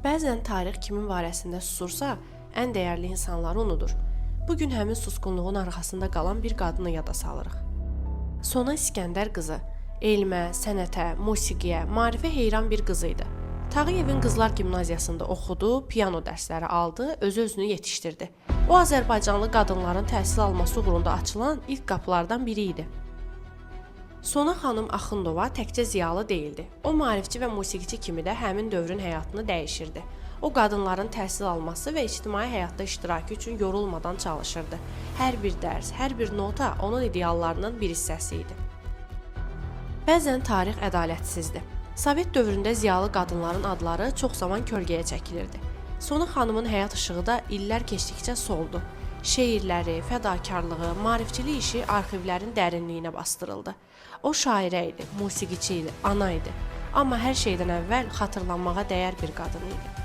Bəzən tarix kimin barəsində susursa, ən dəyərli insanları unudur. Bugün həmin susqunluğun arxasında qalan bir qadını yada salırıq. Sona İskəndər qızı, elmə, sənətə, musiqiyə, maarifə heyran bir qız idi. Tağıyevin Qızlar Gimnaziyasında oxudu, piano dərsləri aldı, özünü yetişdirdi. O, Azərbaycanlı qadınların təhsil alması uğrunda açılan ilk qapılardan biri idi. Sona xanım Axundova təkcə ziyalı deyildi. O, maarifçi və musiqiçi kimi də həmin dövrün həyatını dəyişirdi. O, qadınların təhsil alması və ictimai həyatda iştirakı üçün yorulmadan çalışırdı. Hər bir dərs, hər bir nota onun ideallarının bir hissəsi idi. Bəzən tarix ədalətsizdir. Sovet dövründə ziyalı qadınların adları çox zaman kölgəyə çəkilirdi. Sona xanımın həyat işığı da illər keçdikcə soldu. Şeirləri, fədakarlığı, maarifçilik işi arxivlərin dərinliyinə bastırıldı. O şairə idi, musiqiçi idi, ana idi. Amma hər şeydən əvvəl xatırlanmağa dəyər bir qadın idi.